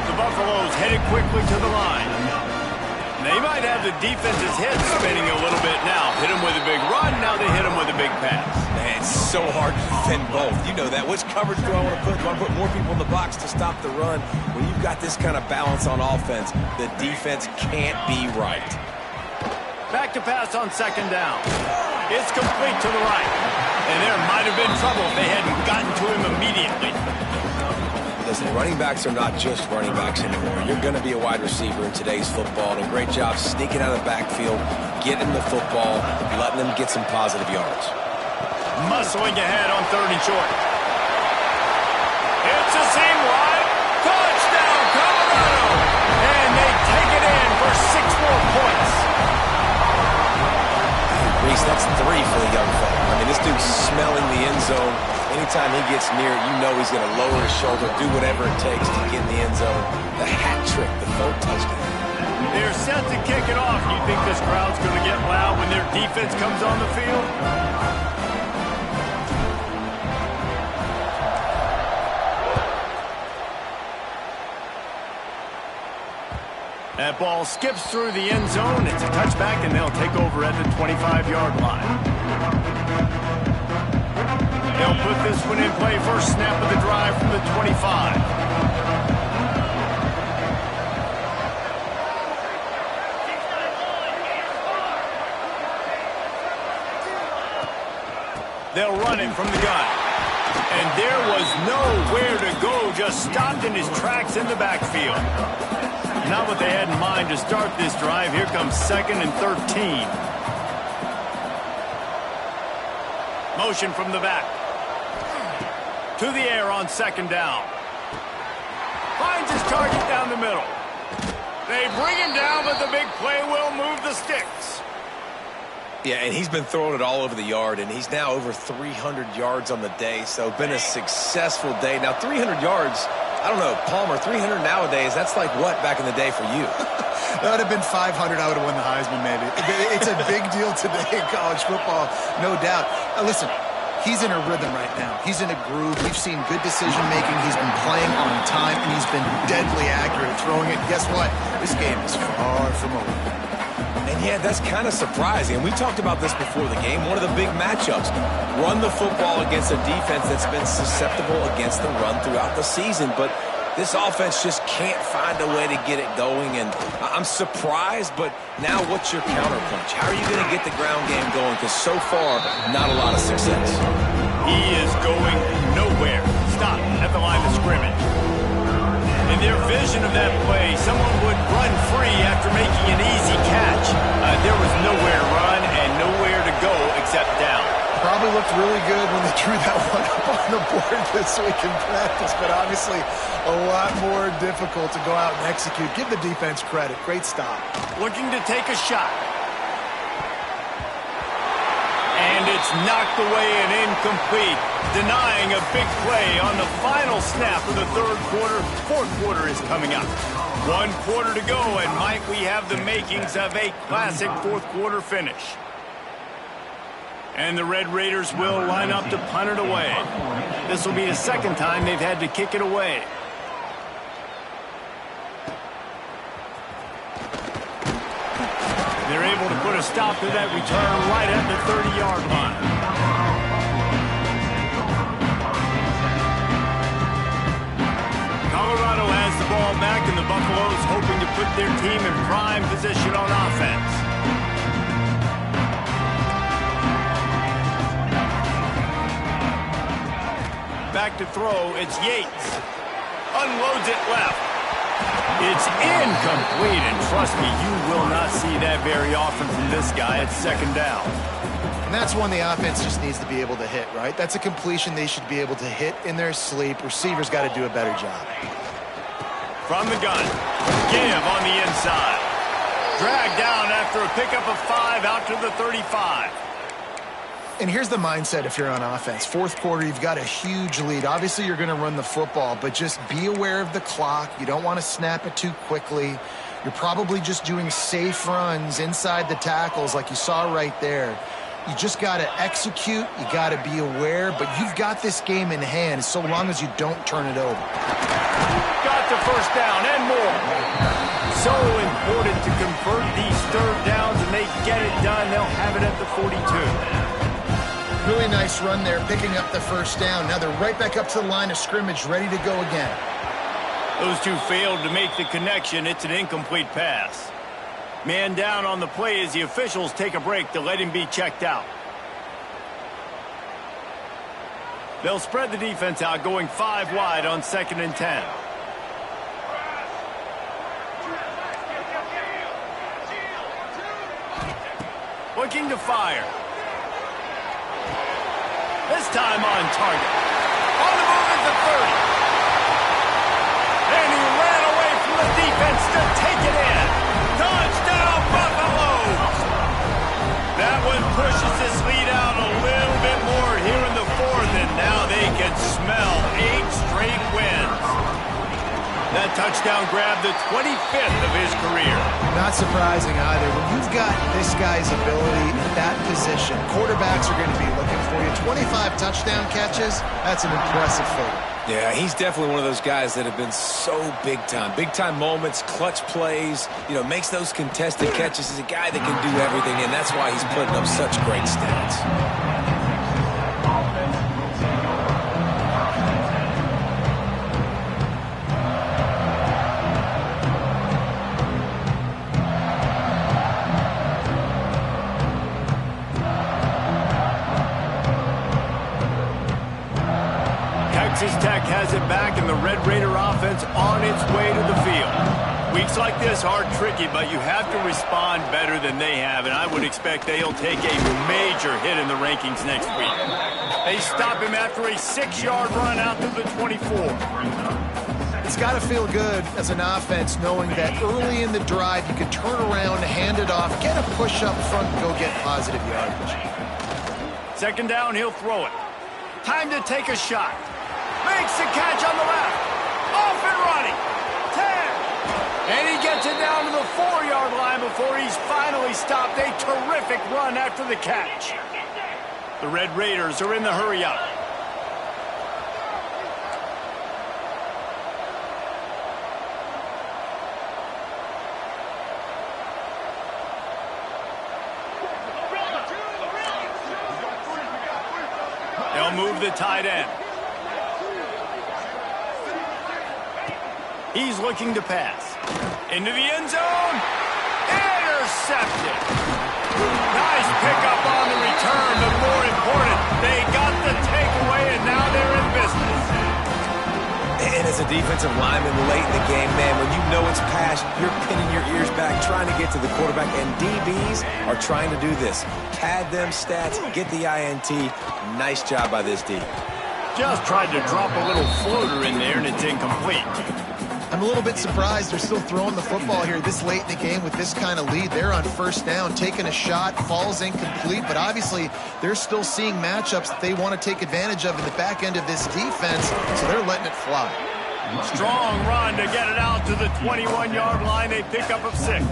The Buffaloes headed quickly to the line. They might have the defense's head spinning a little bit now. Hit him with a big run, now they hit him with a big pass. Man, it's so hard to defend both. You know that. Which coverage do I want to put? Do I put more people in the box to stop the run? When you've got this kind of balance on offense, the defense can't be right. Back to pass on second down. It's complete to the right. And there might have been trouble if they hadn't gotten to him immediately. Listen, running backs are not just running backs anymore. You're going to be a wide receiver in today's football. And a great job sneaking out of the backfield, getting the football, letting them get some positive yards. Muscling ahead on third and short. It's a seam wide. Touchdown, Colorado! And they take it in for 6 more points. Reese, that's 3 for the young fella. I mean, this dude's smelling the end zone. Anytime he gets near it, you know he's going to lower his shoulder, do whatever it takes to get in the end zone. The hat trick, the third touchdown. They're set to kick it off. You think this crowd's going to get loud when their defense comes on the field? That ball skips through the end zone. It's a touchback, and they'll take over at the 25-yard line. They'll put this one in play. First snap of the drive from the 25. They'll run it from the gun. And there was nowhere to go. Just stopped in his tracks in the backfield. Not what they had in mind to start this drive. Here comes 2nd and 13. Motion from the back. To the air on second down. Finds his target down the middle. They bring him down, but the big play will move the sticks. Yeah, and he's been throwing it all over the yard, and he's now over 300 yards on the day, so been a successful day. Now, 300 yards, I don't know, Palmer, 300 nowadays, that's like what back in the day for you? That would have been 500. I would have won the Heisman, maybe. It's a big deal today in college football, no doubt. Listen, he's in a rhythm right now. He's in a groove. We've seen good decision-making. He's been playing on time, and he's been deadly accurate throwing it. Guess what? This game is far from over. And yeah, that's kind of surprising. And we talked about this before the game. One of the big matchups. Run the football against a defense that's been susceptible against the run throughout the season. But this offense just can't find a way to get it going. And I'm surprised, but now what's your counterpunch? How are you going to get the ground game going? Because so far, not a lot of success. He is going nowhere. Stop at the line of scrimmage. In their vision of that play, someone would run free after making an easy catch. There was nowhere to run and nowhere to go except down. Probably looked really good when they drew that one up on the board this week in practice, but obviously a lot more difficult to go out and execute. Give the defense credit. Great stop. Looking to take a shot. And it's knocked away and incomplete, denying a big play on the final snap of the third quarter. Fourth quarter is coming up. 1 quarter to go, and might we have the makings of a classic fourth quarter finish. And the Red Raiders will line up to punt it away. This will be the second time they've had to kick it away. They're able to put a stop to that return right at the 30-yard line. Colorado has the ball back, and the Buffaloes hoping to put their team in prime position on offense. Back to throw, it's Yates. Unloads it left. It's incomplete, and trust me, you will not see that very often from this guy. It's second down. And that's one the offense just needs to be able to hit, right? That's a completion they should be able to hit in their sleep. Receivers got to do a better job. From the gun, Give on the inside. Dragged down after a pickup of 5 out to the 35. And here's the mindset if you're on offense. Fourth quarter, you've got a huge lead. Obviously, you're going to run the football, but just be aware of the clock. You don't want to snap it too quickly. You're probably just doing safe runs inside the tackles like you saw right there. You just got to execute. You got to be aware, but you've got this game in hand so long as you don't turn it over. Got the first down and more. So important to convert these third downs, and they get it done. They'll have it at the 42. Really nice run there, picking up the first down. Now they're right back up to the line of scrimmage, ready to go again. Those two failed to make the connection. It's an incomplete pass. Man down on the play as the officials take a break to let him be checked out. They'll spread the defense out, going 5 wide on 2nd and 10. Looking to fire. This time on target. On the move at the 30. And he ran away from the defense to take it in. Touchdown, Buffaloes! That one pushes this lead out a little bit more here in the 4th, and now they can smell 8 straight wins. That touchdown grabbed the 25th of his career. Not surprising either. When you've got this guy's ability at that position, quarterbacks are going to be looking for you. 25 touchdown catches, that's an impressive figure. Yeah, he's definitely one of those guys that have been so big time. Big time moments, clutch plays, makes those contested catches. He's a guy that can do everything, and that's why he's putting up such great stats. Texas Tech has it back, and the Red Raider offense on its way to the field. Weeks like this are tricky, but you have to respond better than they have, and I would expect they'll take a major hit in the rankings next week. They stop him after a 6-yard run out to the 24. It's got to feel good as an offense knowing that early in the drive you can turn around, hand it off, get a push up front, and go get positive yardage. 2nd down, he'll throw it. Time to take a shot. Makes the catch on the left. Off and running. 10. And he gets it down to the 4-yard line before he's finally stopped. A terrific run after the catch. The Red Raiders are in the hurry up. They'll move the tight end. He's looking to pass. Into the end zone. Intercepted. Nice pickup on the return, but more important, they got the takeaway, and now they're in business. And as a defensive lineman late in the game, man, when you know it's pass, you're pinning your ears back, trying to get to the quarterback, and DBs are trying to do this. Pad them stats, get the INT. Nice job by this D. Just tried to drop a little floater in there, and it's incomplete. I'm a little bit surprised they're still throwing the football here this late in the game with this kind of lead. They're on 1st down, taking a shot, falls incomplete, but obviously they're still seeing matchups that they want to take advantage of in the back end of this defense, so they're letting it fly. Strong run to get it out to the 21-yard line. They pick up of 6.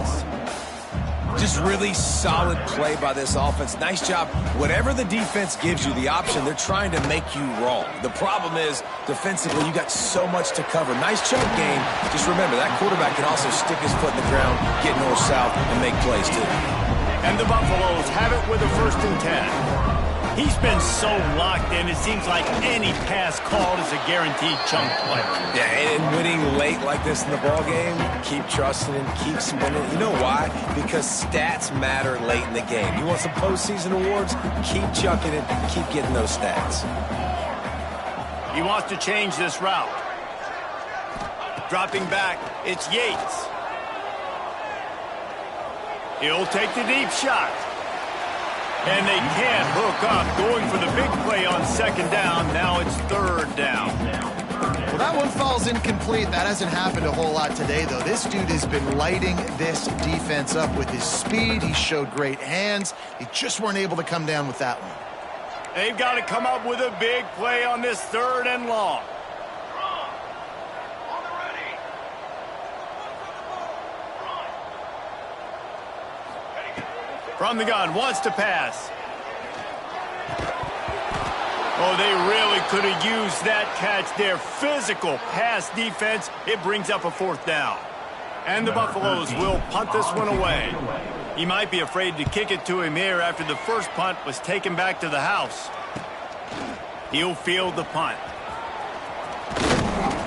Just really solid play by this offense. Nice job. Whatever the defense gives you, the option, they're trying to make you wrong. The problem is, defensively, you got so much to cover. Nice chunk game. Just remember, that quarterback can also stick his foot in the ground, get north-south, and make plays, too. And the Buffaloes have it with a 1st and 10. He's been so locked in, it seems like any pass called is a guaranteed chunk play. Yeah, and winning late like this in the ballgame, keep trusting and keep spinning. You know why? Because stats matter late in the game. You want some postseason awards? Keep chucking it, keep getting those stats. He wants to change this route. Dropping back, it's Yates. He'll take the deep shot. And they can't hook up, going for the big play on 2nd down. Now it's 3rd down. Well, That one falls incomplete. That hasn't happened a whole lot today, though. This dude has been lighting this defense up with his speed. He showed great hands. They just weren't able to come down with that one. They've got to come up with a big play on this 3rd and long. From the gun, wants to pass. Oh, they really could have used that catch there. Physical pass defense. It brings up a 4th down. And the Buffaloes will punt this one away. He might be afraid to kick it to him here after the first punt was taken back to the house. He'll field the punt.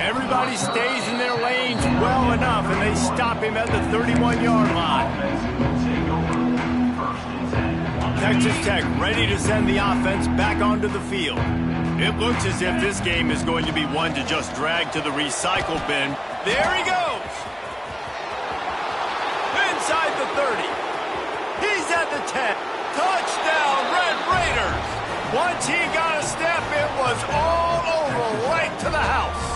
Everybody stays in their lanes well enough, and they stop him at the 31-yard line. Texas Tech ready to send the offense back onto the field. It looks as if this game is going to be one to just drag to the recycle bin. There he goes! Inside the 30. He's at the 10. Touchdown, Red Raiders! Once he got a step, it was all over, right to the house.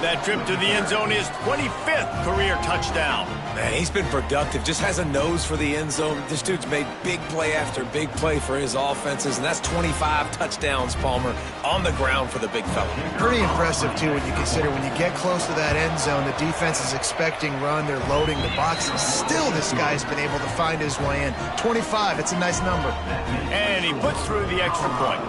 That trip to the end zone is 25th career touchdown. Man, he's been productive. Just has a nose for the end zone. This dude's made big play after big play for his offenses, and that's 25 touchdowns, Palmer, on the ground for the big fella. Pretty impressive, too, when you consider when you get close to that end zone, the defense is expecting run. They're loading the box, and still this guy's been able to find his way in. 25, it's a nice number. And he puts through the extra point.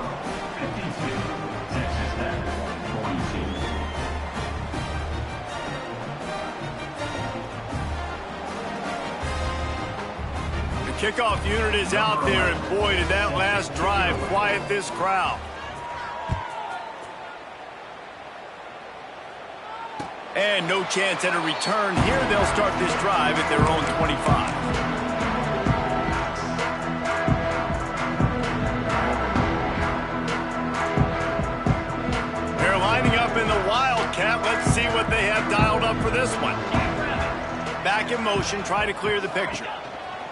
Kickoff unit is out there, and boy, did that last drive quiet this crowd. And no chance at a return here. They'll start this drive at their own 25. They're lining up in the Wildcat. Let's see what they have dialed up for this one. Back in motion, try to clear the picture.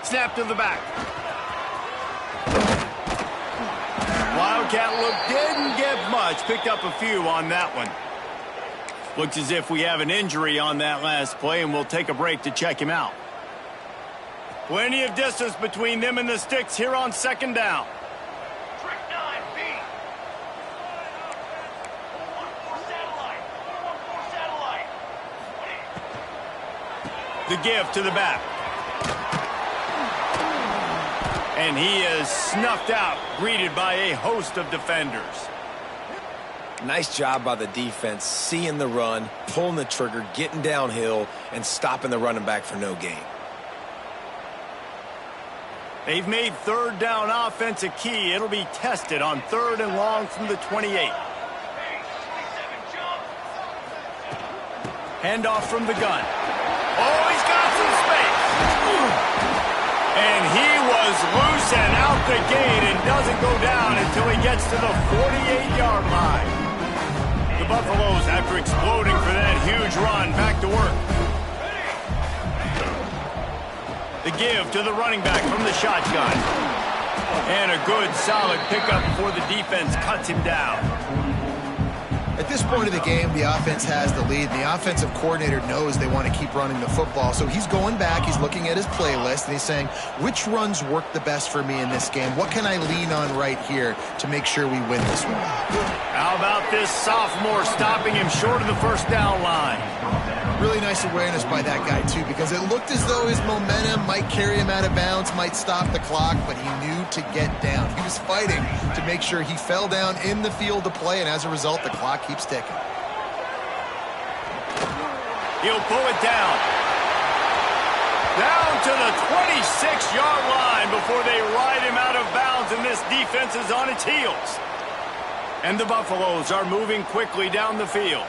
Snap to the back. Wildcat look didn't get much. Picked up a few on that one. Looks as if we have an injury on that last play, and we'll take a break to check him out. Plenty of distance between them and the sticks here on 2nd down. Trick 9B. 414 satellite. 414 satellite. The give to the back. And he is snuffed out, greeted by a host of defenders. Nice job by the defense, seeing the run, pulling the trigger, getting downhill, and stopping the running back for no gain. They've made 3rd down offense a key. It'll be tested on 3rd and long from the 28. Handoff from the gun. Oh, he's got some space. And he was loose and out the gate and doesn't go down until he gets to the 48-yard line. The Buffaloes, after exploding for that huge run, back to work. The give to the running back from the shotgun. And a good, solid pickup before the defense cuts him down. At this point of the game, the offense has the lead, and the offensive coordinator knows they want to keep running the football. So he's going back, he's looking at his playlist, and he's saying, which runs work the best for me in this game? What can I lean on right here to make sure we win this one? How about this sophomore stopping him short of the 1st down line? Really nice awareness by that guy, too, because it looked as though his momentum might carry him out of bounds, might stop the clock, but he knew to get down. He was fighting to make sure he fell down in the field to play, and as a result, the clock keeps ticking. He'll pull it down. Down to the 26-yard line before they ride him out of bounds, and this defense is on its heels. And the Buffaloes are moving quickly down the field.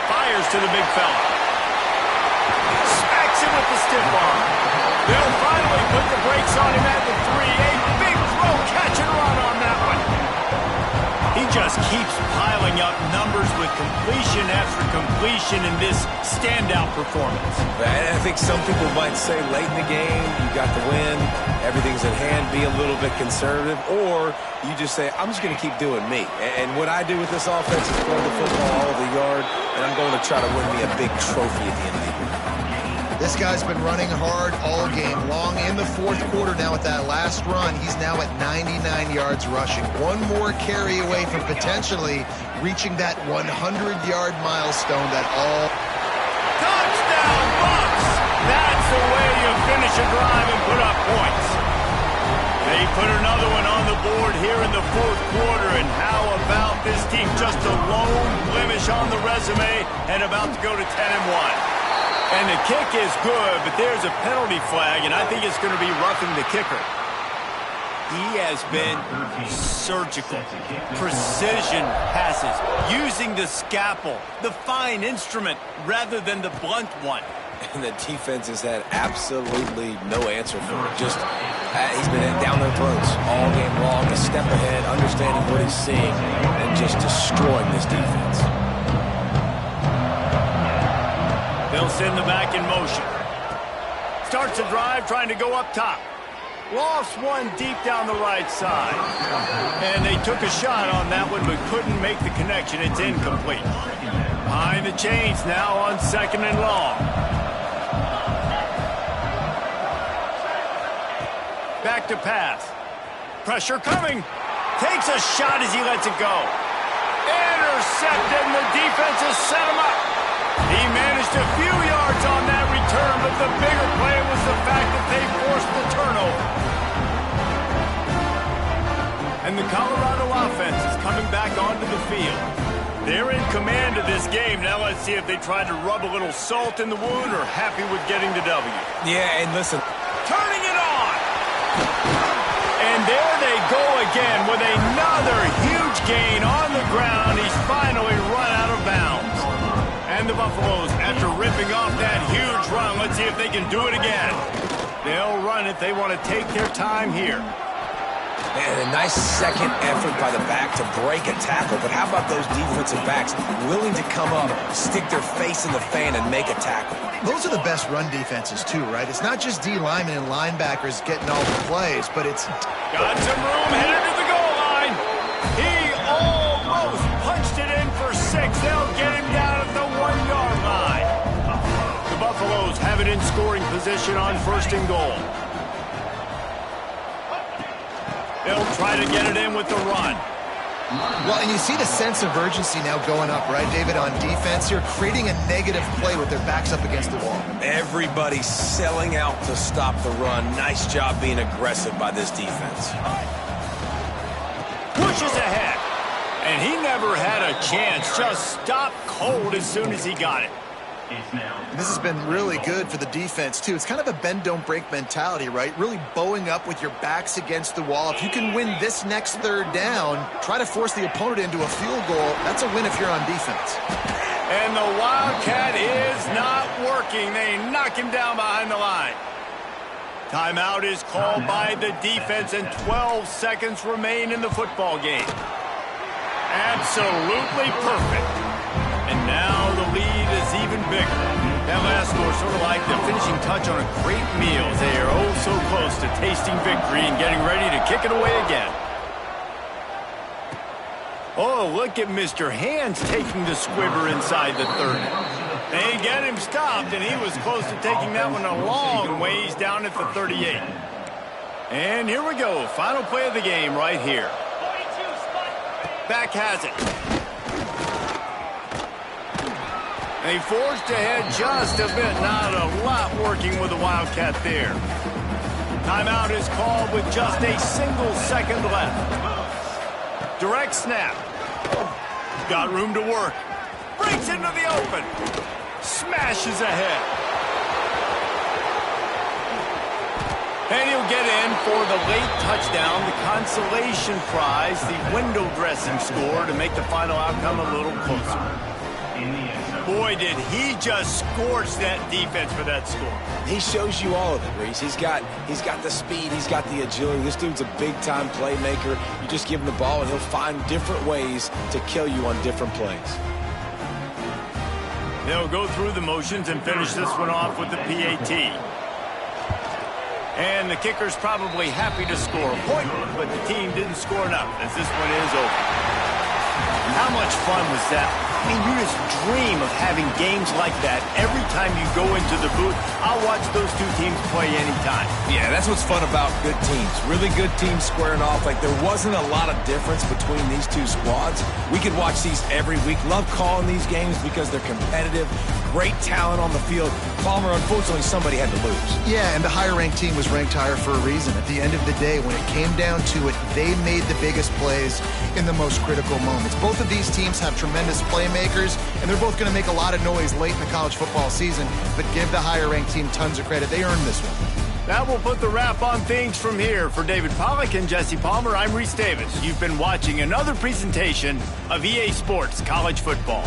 Fires to the big fella. Smacks him with the stiff arm. They'll finally put the brakes on him at the 3. A big throw, catch and run on that one. He just keeps piling up numbers with completion after completion in this standout performance. I think some people might say late in the game, you got the win, everything's at hand, be a little bit conservative, or you just say, I'm just going to keep doing me. And what I do with this offense is throw the football all over the yard, and I'm going to try to win me a big trophy at the end of the year. This guy's been running hard all game long. In the fourth quarter now with that last run, he's now at 99 yards rushing. One more carry away from potentially reaching that 100-yard milestone that all... Touchdown, Bucks! That's the way you finish a drive and put up points. They put another one on the board here in the fourth quarter, and how about this team? Just a lone blemish on the resume and about to go to 10-1. And the kick is good, but there's a penalty flag, and I think it's going to be roughing the kicker. He has been surgical, precision passes, using the scalpel, the fine instrument, rather than the blunt one. And the defense has had absolutely no answer for it. Just, he's been down their throats all game long, a step ahead, understanding what he's seeing, and just destroying this defense. They'll send the back in motion. Starts a drive trying to go up top. Lost one deep down the right side. And they took a shot on that one but couldn't make the connection. It's incomplete. Behind the chains now on 2nd and long. Back to pass. Pressure coming. Takes a shot as he lets it go. Intercepted, and the defense has set him up. He managed a few yards on that return, but the bigger play was the fact that they forced the turnover. And the Colorado offense is coming back onto the field. They're in command of this game. Now let's see if they try to rub a little salt in the wound or happy with getting the W. Yeah, and listen. Turning it on! And there they go again with another huge gain on the ground. He's finally run out of bounds. And the Buffaloes, after ripping off that huge run, let's see if they can do it again. They'll run it. They want to take their time here. And a nice second effort by the back to break a tackle. But how about those defensive backs willing to come up, stick their face in the fan, and make a tackle? Those are the best run defenses, too, right? It's not just D linemen and linebackers getting all the plays, but it's... Got some room, headed to the goal line. He almost punched it in for 6. They'll get him down at the 1-yard line. The Buffaloes have it in scoring position on 1st and goal. They'll try to get it in with the run. Well, and you see the sense of urgency now going up, right, David, on defense here, creating a negative play with their backs up against the wall. Everybody selling out to stop the run. Nice job being aggressive by this defense. Pushes ahead. And he never had a chance. Just stopped cold as soon as he got it. This has been really good for the defense, too. It's kind of a bend-don't-break mentality, right? Really bowing up with your backs against the wall. If you can win this next 3rd down, try to force the opponent into a field goal. That's a win if you're on defense. And the Wildcat is not working. They knock him down behind the line. Timeout is called by the defense, and 12 seconds remain in the football game. Absolutely perfect. And now the lead is even bigger. That last score sort of like the finishing touch on a great meal. They are oh so close to tasting victory and getting ready to kick it away again. Oh, look at Mr. Hands taking the squibber inside the 30. They get him stopped, and he was close to taking that one a long ways down at the 38. And here we go. Final play of the game right here. Back has it. They forged ahead just a bit. Not a lot working with the Wildcat there. Timeout is called with just a single second left. Direct snap. Got room to work. Breaks into the open. Smashes ahead. And he'll get in for the late touchdown, the consolation prize, the window dressing score to make the final outcome a little closer. Boy, did he just scorch that defense for that score. He shows you all of it, Reese. He's got the speed, he's got the agility. This dude's a big-time playmaker. You just give him the ball, and he'll find different ways to kill you on different plays. They'll go through the motions and finish this one off with the PAT. And the kicker's probably happy to score a point, but the team didn't score enough as this one is over. How much fun was that? I mean, you just dream of having games like that every time you go into the booth. I'll watch those two teams play anytime. Yeah, that's what's fun about good teams. Really good teams squaring off. Like, there wasn't a lot of difference between these two squads. We could watch these every week. Love calling these games because they're competitive. Great talent on the field. Palmer, unfortunately, somebody had to lose. Yeah, and the higher-ranked team was ranked higher for a reason. At the end of the day, when it came down to it, they made the biggest plays in the most critical moments. Both of these teams have tremendous playmakers, and they're both going to make a lot of noise late in the college football season, but give the higher-ranked team tons of credit. They earned this one. That will put the wrap on things from here. For David Pollack and Jesse Palmer, I'm Reese Davis. You've been watching another presentation of EA Sports College Football.